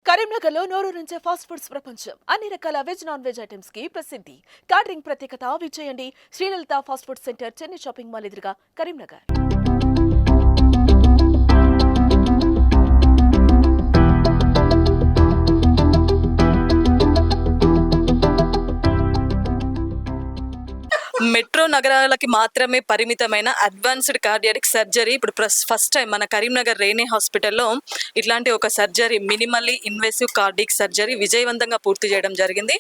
కరీంనగర్లో నోరూరించే fast foods ప్రపంచం. అన్ని రకాల వెజ్ నాన్ వెజ్ ఐటమ్స్ కి ప్రసిద్ధి. క్యాటరింగ్ ప్రత్యేకత విజయండి. Srilalitha fast food center, Chennai shopping mall ఎదురుగా, కరీంనగర్. మెట్రో నగరాలకి మాత్రమే పరిమితమైన అడ్వాన్స్డ్ కార్డియాటిక్ సర్జరీ ఇప్పుడు ఫస్ట్ టైం మన కరీంనగర్ రేణి హాస్పిటల్లో ఇట్లాంటి ఒక surgery, minimally invasive cardiac surgery విజయవంతంగా పూర్తి చేయడం జరిగింది.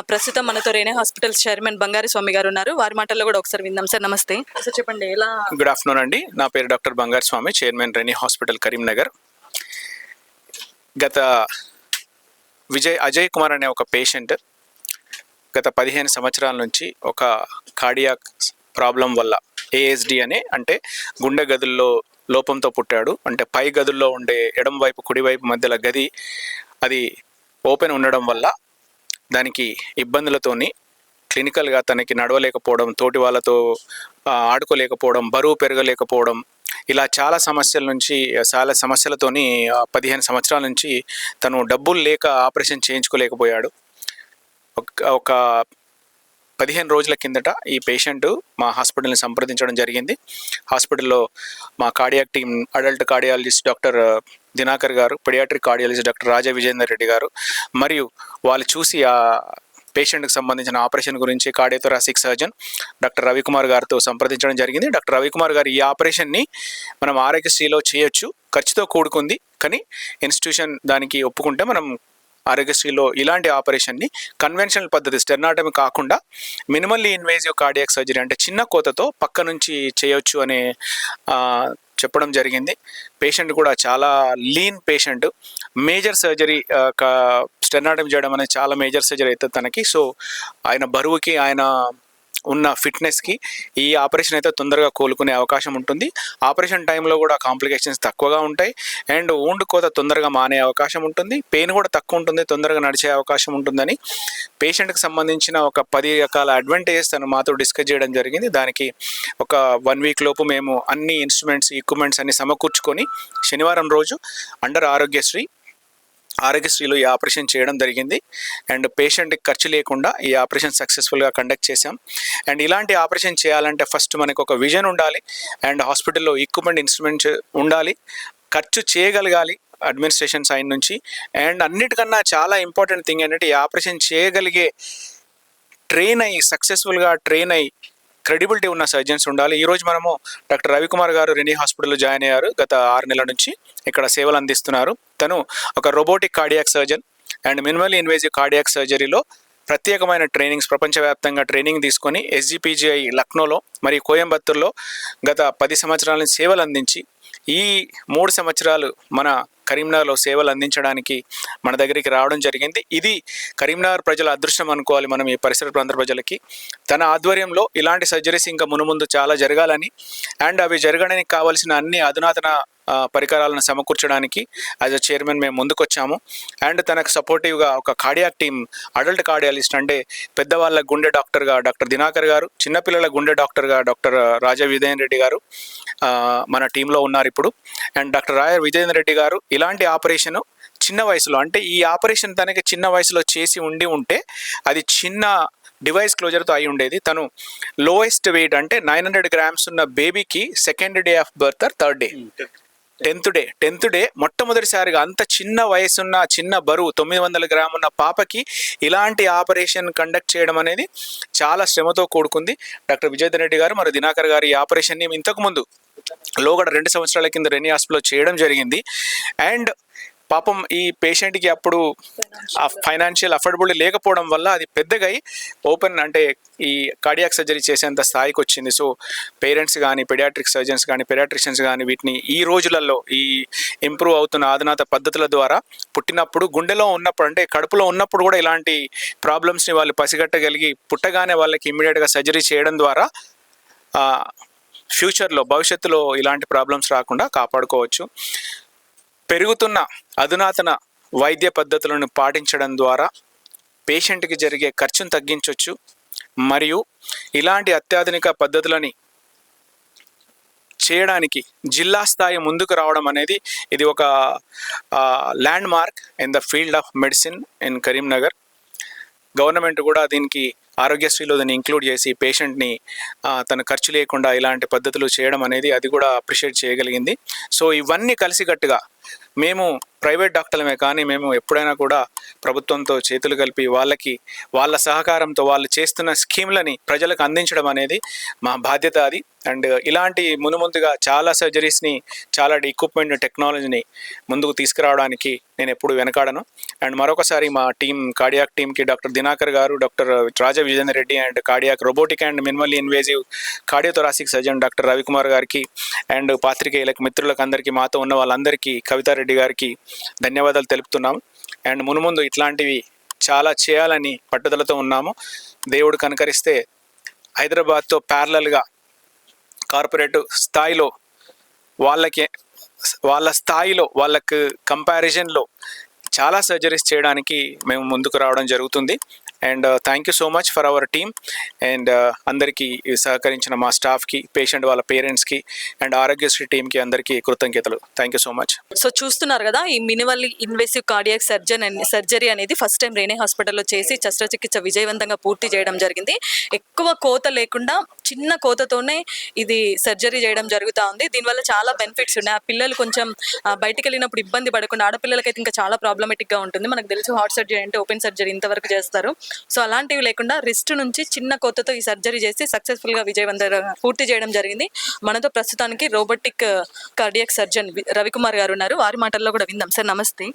ప్రస్తుతం మనతో రేణి హాస్పిటల్ చైర్మన్ బంగారి స్వామి గారు ఉన్నారు. వారి మాటల్లో కూడా ఒకసారి విందాం. సార్ నమస్తే. సార్ చెప్పండి, ఎలా? గుడ్ ఆఫ్టర్నూన్ అండి. నా పేరు డాక్టర్ బంగారి స్వామి, చైర్మన్ రేణి హాస్పిటల్ కరీంనగర్. గత అజయ్ కుమార్ అనే ఒక పేషెంట్ గత 15 సంవత్సరాల నుంచి ఒక కార్డియాక్ ప్రాబ్లం వల్ల ఏఎస్డి అంటే గుండె గదుల్లో లోపంతో పుట్టాడు. అంటే పై గదుల్లో ఉండే ఎడమ వైపు కుడివైపు మధ్యలో గది అది ఓపెన్ ఉండడం వల్ల దానికి ఇబ్బందులతోని క్లినికల్గా తనకి నడవలేకపోవడం, తోటి వాళ్ళతో ఆడుకోలేకపోవడం, బరువు పెరగలేకపోవడం, ఇలా చాలా సమస్యలతోని 15 సంవత్సరాల నుంచి తను డబ్బులు లేక ఆపరేషన్ చేయించుకోలేకపోయాడు. ఒక 15 రోజుల కిందట ఈ పేషెంట్ మా హాస్పిటల్ని సంప్రదించడం జరిగింది. హాస్పిటల్లో మా cardiac team, adult cardiologist doctor Dinakar గారు, పెడియాట్రిక్ కార్డియాలజిస్ట్ డాక్టర్ రాజా విజేందర్ రెడ్డి గారు, మరియు వాళ్ళు చూసి ఆ పేషెంట్కి సంబంధించిన ఆపరేషన్ గురించి కార్డియోథొరాసిక్ సర్జన్ డాక్టర్ రవికుమార్ గారితో సంప్రదించడం జరిగింది. డాక్టర్ రవికుమార్ గారు ఈ ఆపరేషన్ని మనం ఆరోగ్యశ్రీలో చేయొచ్చు, ఖర్చుతో కూడుకుంది, కానీ ఇన్స్టిట్యూషన్ దానికి ఒప్పుకుంటే మనం ఆరోగ్యశ్రీలో ఇలాంటి ఆపరేషన్ని కన్వెన్షనల్ పద్ధతి, స్టెర్నాటమీ కాకుండా మినిమల్లీ ఇన్వేజివ్ కార్డియాక్ సర్జరీ అంటే చిన్న కోతతో పక్క నుంచి చేయొచ్చు అని చెప్పడం జరిగింది. పేషెంట్ కూడా చాలా లీన్ పేషెంట్. మేజర్ సర్జరీ, స్టెర్నాటమీ చేయడం అనేది చాలా మేజర్ సర్జరీ అవుతుంది తనకి. సో ఆయన బరువుకి, ఆయన ఉన్న ఫిట్నెస్కి ఈ ఆపరేషన్ అయితే తొందరగా కోలుకునే అవకాశం ఉంటుంది. ఆపరేషన్ టైంలో కూడా కాంప్లికేషన్స్ తక్కువగా ఉంటాయి అండ్ ఊండు కోత తొందరగా మానే అవకాశం ఉంటుంది. పెయిన్ కూడా తక్కువ ఉంటుంది, తొందరగా నడిచే అవకాశం ఉంటుందని పేషెంట్కి సంబంధించిన ఒక 10 రకాల అడ్వాంటేజెస్ తను మాతో డిస్కస్ చేయడం జరిగింది. దానికి ఒక 1 వీక్ లోపు మేము అన్ని ఇన్స్ట్రుమెంట్స్, ఎక్విప్మెంట్స్ అన్ని సమకూర్చుకొని శనివారం రోజు అండర్ ఆరోగ్యశ్రీలో ఈ ఆపరేషన్ చేయడం జరిగింది. అండ్ పేషెంట్కి ఖర్చు లేకుండా ఈ ఆపరేషన్ సక్సెస్ఫుల్గా కండక్ట్ చేశాం. అండ్ ఇలాంటి ఆపరేషన్ చేయాలంటే ఫస్ట్ మనకు ఒక విజన్ ఉండాలి అండ్ హాస్పిటల్లో ఎక్విప్మెంట్, ఇన్స్ట్రుమెంట్స్ ఉండాలి, ఖర్చు చేయగలగాలి అడ్మినిస్ట్రేషన్ సైడ్ నుంచి. అండ్ అన్నిటికన్నా చాలా ఇంపార్టెంట్ థింగ్ ఏంటంటే ఈ ఆపరేషన్ చేయగలిగే సక్సెస్ఫుల్గా ట్రైన్ అయ్యి క్రెడిబిలిటీ ఉన్న సర్జన్స్ ఉండాలి. ఈరోజు మనము డాక్టర్ రవికుమార్ గారు రెనీ హాస్పిటల్లో జాయిన్ అయ్యారు. గత 6 నెలల నుంచి ఇక్కడ సేవలు అందిస్తున్నారు. తను ఒక robotic cardiac surgeon and minimally invasive cardiac సర్జరీలో ప్రత్యేకమైన ట్రైనింగ్స్, ప్రపంచవ్యాప్తంగా ట్రైనింగ్ తీసుకొని SGPGI లక్నోలో మరియు కోయంబత్తూర్లో గత 10 సంవత్సరాల నుంచి సేవలు అందించి ఈ 3 సంవత్సరాలు మన కరీంనగర్లో సేవలు అందించడానికి మన దగ్గరికి రావడం జరిగింది. ఇది కరీంనగర్ ప్రజల అదృష్టం అనుకోవాలి మనం, ఈ పరిసర ప్రాంత ప్రజలకి. తన ఆధ్వర్యంలో ఇలాంటి సర్జరీస్ ఇంకా మునుముందు చాలా జరగాలని అండ్ అవి జరగడానికి కావాల్సిన అన్ని అధునాతన పరికరాలను సమకూర్చడానికి యాజ్ అ చైర్మన్ మేము ముందుకొచ్చాము. అండ్ తనకు సపోర్టివ్గా ఒక కార్డియాక్ టీమ్, అడల్ట్ కార్డియాలజిస్ట్ అంటే పెద్దవాళ్ళ గుండె డాక్టర్గా డాక్టర్ దినాకర్ గారు, చిన్నపిల్లల గుండె డాక్టర్గా డాక్టర్ రాజా విజయన్ రెడ్డి గారు మన టీంలో ఉన్నారు ఇప్పుడు. అండ్ డాక్టర్ రాజా విజయన్ రెడ్డి గారు ఇలాంటి ఆపరేషను చిన్న వయసులో, అంటే ఈ ఆపరేషన్ తనకి చిన్న వయసులో చేసి ఉంటే అది చిన్న డివైస్ క్లోజర్తో అయి ఉండేది. తను లోయెస్ట్ వెయిట్ అంటే 900 grams ఉన్న బేబీకి second day of birth or third day, 10th day మొట్టమొదటిసారిగా అంత చిన్న వయసున్న, చిన్న బరువు 900 grams ఉన్న పాపకి ఇలాంటి ఆపరేషన్ కండక్ట్ చేయడం అనేది చాలా శ్రమతో కూడుకుంది. డాక్టర్ విజయధర్ రెడ్డి గారు మరియు దినాకర్ గారు ఈ ఆపరేషన్ని ఇంతకుముందు లోగడ 2 సంవత్సరాల కింద రెనీ హాస్పిటల్లో చేయడం జరిగింది. అండ్ పాపం ఈ పేషెంట్కి అప్పుడు ఆ ఫైనాన్షియల్ అఫోర్డబుల్ లేకపోవడం వల్ల అది పెద్దగా ఓపెన్ అంటే ఈ కార్డియాక్ సర్జరీ చేసేంత స్థాయికి వచ్చింది. సో పేరెంట్స్ కానీ, పెడియాట్రిక్ సర్జన్స్ కానీ, పెడియాట్రిషియన్స్ కానీ వీటిని ఈ రోజులలో ఈ ఇంప్రూవ్ అవుతున్న ఆధునాత పద్ధతుల ద్వారా పుట్టినప్పుడు, గుండెలో ఉన్నప్పుడు అంటే కడుపులో ఉన్నప్పుడు కూడా ఇలాంటి ప్రాబ్లమ్స్ని వాళ్ళు పసిగట్టగలిగి పుట్టగానే వాళ్ళకి ఇమ్మీడియట్గా సర్జరీ చేయడం ద్వారా ఫ్యూచర్లో, భవిష్యత్తులో ఇలాంటి ప్రాబ్లమ్స్ రాకుండా కాపాడుకోవచ్చు. పెరుగుతున్న అధునాతన వైద్య పద్ధతులను పాటించడం ద్వారా పేషెంట్కి జరిగే ఖర్చును తగ్గించవచ్చు మరియు ఇలాంటి అత్యాధునిక పద్ధతులని చేయడానికి జిల్లా స్థాయి ముందుకు రావడం అనేది ఇది ఒక land mark in the field of medicine in Karimnagar. Government కూడా దీనికి ఆరోగ్యశ్రీలో దీన్ని ఇంక్లూడ్ చేసి పేషెంట్ని తన ఖర్చు లేకుండా ఇలాంటి పద్ధతులు చేయడం అనేది అది కూడా అప్రిషియేట్ చేయగలిగింది. సో ఇవన్నీ కలిసికట్టుగా మేము ప్రైవేట్ డాక్టర్లమే కానీ మేము ఎప్పుడైనా కూడా ప్రభుత్వంతో చేతులు కలిపి వాళ్ళ సహకారంతో వాళ్ళు చేస్తున్న స్కీమ్లని ప్రజలకు అందించడం అనేది మా బాధ్యత అది. అండ్ ఇలాంటి మునుముందుగా చాలా సర్జరీస్ని, చాలా ఎక్విప్మెంట్ టెక్నాలజీని ముందుకు తీసుకురావడానికి నేను ఎప్పుడు వెనకాడను. అండ్ మరొకసారి మా కార్డియాక్ టీంకి డాక్టర్ దినాకర్ గారు, doctor Raja Vijender Reddy and cardiac robotic and minimally invasive cardiothoracic surgeon doctor Ravikumar గారికి అండ్ పాత్రికేయులకు మిత్రులకు అందరికీ, మాతో ఉన్న వాళ్ళందరికీ, కవితారెడ్డి గారికి ధన్యవాదాలు తెలుపుతున్నాము. అండ్ మునుముందు ఇట్లాంటివి చాలా చేయాలని పట్టుదలతో ఉన్నాము. దేవుడు కనుకరిస్తే హైదరాబాద్తో ప్యారలల్గా కార్పొరేట్ స్థాయిలో వాళ్ళకు కంపారిజన్లో చాలా సర్జరీస్ చేయడానికి మేము ముందుకు రావడం జరుగుతుంది. And thank you so much for our team. And అందరికీ సహకరించిన మా స్టాఫ్కి, పేషెంట్ వాళ్ళ పేరెంట్స్కి అండ్ ఆరోగ్యశ్రీ టీమ్కి అందరికీ కృతజ్ఞతలు. Thank you so much. So చూస్తున్నారు కదా, ఈ మినిమల్లీ ఇన్వేసివ్ కార్డియాక్ సర్జరీ అనేది ఫస్ట్ టైం రేనే హాస్పిటల్లో చేసి శస్త్రచికిత్స విజయవంతంగా పూర్తి చేయడం జరిగింది. ఎక్కువ కోత లేకుండా చిన్న కోతతోనే ఇది సర్జరీ చేయడం జరుగుతూ ఉంది. దీనివల్ల చాలా బెనిఫిట్స్ ఉన్నాయి. ఆ పిల్లలు కొంచెం బయటికి వెళ్ళినప్పుడు ఇబ్బంది పడకుండా, ఆడపిల్లలకైతే ఇంకా చాలా ప్రాబ్లమేటిక్గా ఉంటుంది. మనకు తెలుసు హార్ట్ సర్జరీ అంటే ఓపెన్ సర్జరీ ఇంతవరకు చేస్తారు. సో అలాంటివి లేకుండా రిస్ట్ నుంచి చిన్న కోతతో ఈ సర్జరీ చేసి సక్సెస్ఫుల్గా విజయవంతంగా పూర్తి చేయడం జరిగింది. మనతో ప్రస్తుతానికి రోబోటిక్ కార్డియాక్ సర్జన్ రవికుమార్ గారు ఉన్నారు. వారి మాటల్లో కూడా విందాం. సార్ నమస్తే.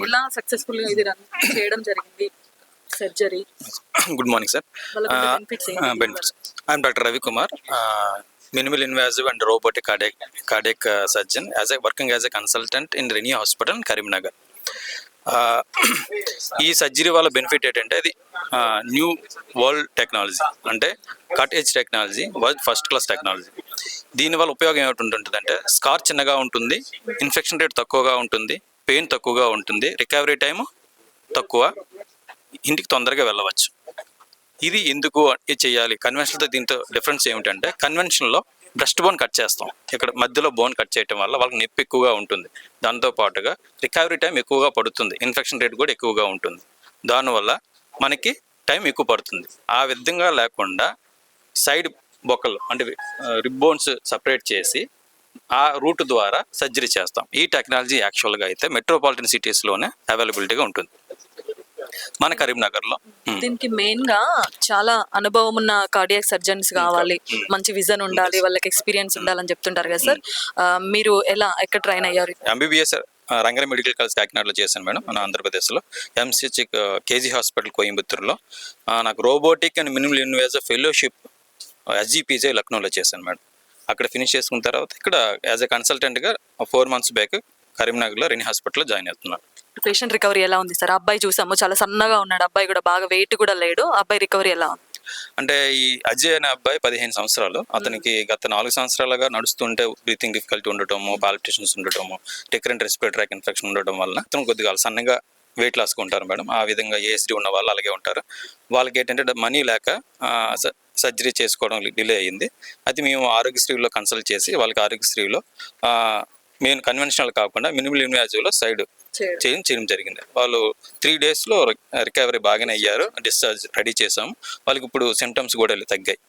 ఎలా సక్సెస్ఫుల్గా ఇది రన్ చేయడం జరిగింది surgery? Good morning sir. Benefits. I'm doctor Ravikumar, minimal invasive and robotic cardiac surgeon, working as a consultant in Reni Hospital in Karimnagar. ఈ సర్జరీ వల్ల బెనిఫిట్ ఏంటంటే అది న్యూ వరల్డ్ టెక్నాలజీ, అంటే cut edge technology, world first class technology. దీనివల్ల ఉపయోగం ఏమిటి scar చిన్నగా ఉంటుంది, ఇన్ఫెక్షన్ రేట్ తక్కువగా ఉంటుంది, పెయిన్ తక్కువగా ఉంటుంది, రికవరీ టైం తక్కువ, ఇంటికి తొందరగా వెళ్ళవచ్చు. ఇది ఎందుకు చేయాలి? కన్వెన్షన్తో దీంతో డిఫరెన్స్ ఏమిటంటే, కన్వెన్షన్లో బ్రెస్ట్ బోన్ కట్ చేస్తాం, ఇక్కడ మధ్యలో బోన్ కట్ చేయడం వల్ల వాళ్ళకి నొప్పి ఎక్కువగా ఉంటుంది. దాంతో పాటుగా రికవరీ టైం ఎక్కువగా పడుతుంది, ఇన్ఫెక్షన్ రేట్ కూడా ఎక్కువగా ఉంటుంది. దానివల్ల మనకి టైం ఎక్కువ పడుతుంది. ఆ విధంగా లేకుండా సైడ్ బొక్కలు అంటే రిబ్ బోన్స్ సపరేట్ చేసి ఆ రూట్ ద్వారా సర్జరీ చేస్తాం. ఈ టెక్నాలజీ యాక్చువల్గా అయితే మెట్రోపాలిటన్ సిటీస్లోనే అవైలబిలిటీగా ఉంటుంది, మన కరీంనగర్లో. దీనికి మెయిన్ గా చాలా అనుభవం ఉన్న కార్డియాక్ సర్జన్స్ కావాలి, మంచి విజన్ ఉండాలి, వాళ్ళకి ఎక్స్పీరియన్స్ ఉండాలని చెప్తుంటారు కదా సార్. మీరు ఎక్కడ ట్రైన్ అయ్యారు? ఎంబీబీఎస్ రంగారెడ్డి మెడికల్ కాలేజ్ కాకినాడలో చేశాను మేడం, మన ఆంధ్రప్రదేశ్లో. ఎంసీహెచ్ కేజీ హాస్పిటల్ కోయంబత్తూరులో. నాకు robotic and minimal invasive fellowship SGPGI లక్నోలో చేశాను మేడం. అక్కడ ఫినిష్ చేసుకున్న తర్వాత ఇక్కడ యాజ్ ఎ కన్సల్టెంట్గా 4 months బ్యాక్ కరీంనగర్లో రెనీ హాస్పిటల్లో జాయిన్ అవుతున్నాను. పేషెంట్ రికవరీ ఎలా ఉంది సార్? అబ్బాయి చూసాము, చాలా సన్నగా ఉన్నాడు, అబ్బాయి కూడా బాగా వెయిట్ కూడా లేడు. అబ్బాయి రికవరీ ఎలా ఉంది? అంటే ఈ అజయ్ అనే అబ్బాయి 15 సంవత్సరాలు. అతనికి గత 4 సంవత్సరాలుగా నడుస్తుంటే బ్రీతింగ్ డిఫికల్టీ ఉండటము, పాల్పిటేషన్స్ ఉండటము, రికరెంట్ రెస్పిరేటరీ ట్రాక్ ఇన్ఫెక్షన్ ఉండటం వల్ల అతను కొద్దిగా సన్నగా వెయిట్ లాస్గా ఉంటారు మేడం. ఆ విధంగా ఏఎస్డి ఉన్న వాళ్ళు అలాగే ఉంటారు. వాళ్ళకి ఏంటంటే మనీ లేక సర్జరీ చేసుకోవడం డిలే అయ్యింది. అది మేము ఆరోగ్యశ్రీలో కన్సల్ట్ చేసి వాళ్ళకి ఆరోగ్యశ్రీలో మెయిన్ కన్వెన్షనల్ కాకుండా మినిమల్ ఇన్వాజివ్లో సైడ్ చేయడం జరిగింది. వాళ్ళు 3 daysలో రికవరీ బాగానే అయ్యారు. డిశ్చార్జ్ రెడీ చేసాము. వాళ్ళకి ఇప్పుడు సిమ్టమ్స్ కూడా తగ్గాయి.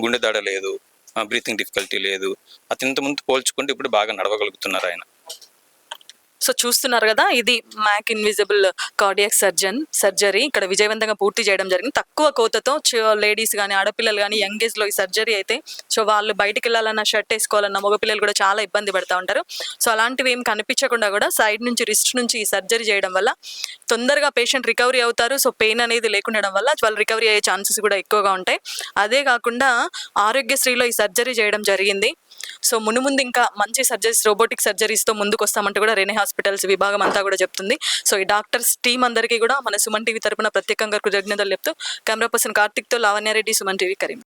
గుండె దడ లేదు, బ్రీతింగ్ డిఫికల్టీ లేదు. అతను ఇంతకుముందు పోల్చుకుంటే ఇప్పుడు బాగా నడవగలుగుతున్నారు ఆయన. సో చూస్తున్నారు కదా, ఇది మ్యాక్ ఇన్విజిబుల్ కార్డియాక్ సర్జరీ ఇక్కడ విజయవంతంగా పూర్తి చేయడం జరిగింది. తక్కువ కోతతో లేడీస్ కానీ ఆడపిల్లలు కానీ యంగ్ ఏజ్లో ఈ సర్జరీ అయితే సో వాళ్ళు బయటికి వెళ్ళాలన్నా, షర్ట్ వేసుకోవాలన్నా మగపిల్లలు కూడా చాలా ఇబ్బంది పడుతూ ఉంటారు. సో అలాంటివి ఏం కనిపించకుండా కూడా సైడ్ నుంచి రిస్ట్ నుంచి ఈ సర్జరీ చేయడం వల్ల తొందరగా పేషెంట్ రికవరీ అవుతారు. సో పెయిన్ అనేది లేకుండడం వల్ల వాళ్ళు రికవరీ అయ్యే ఛాన్సెస్ కూడా ఎక్కువగా ఉంటాయి. అదే కాకుండా ఆరోగ్యశ్రీలో ఈ సర్జరీ చేయడం జరిగింది. సో మునుముందు ఇంకా మంచి సర్జరీస్, రోబోటిక్ సర్జరీస్తో ముందుకు వస్తామంటూ కూడా రెనీ హాస్పిటల్స్ విభాగం అంతా కూడా చెప్తుంది. సో ఈ డాక్టర్స్ టీం అందరికీ కూడా మన సుమన్ టీవీ తరపున ప్రత్యేకంగా కృతజ్ఞతలు చెప్తూ కెమెరా పర్సన్ కార్తిక్తో లావణ్యారెడ్డి, సుమన్ టీవీ, కరీం.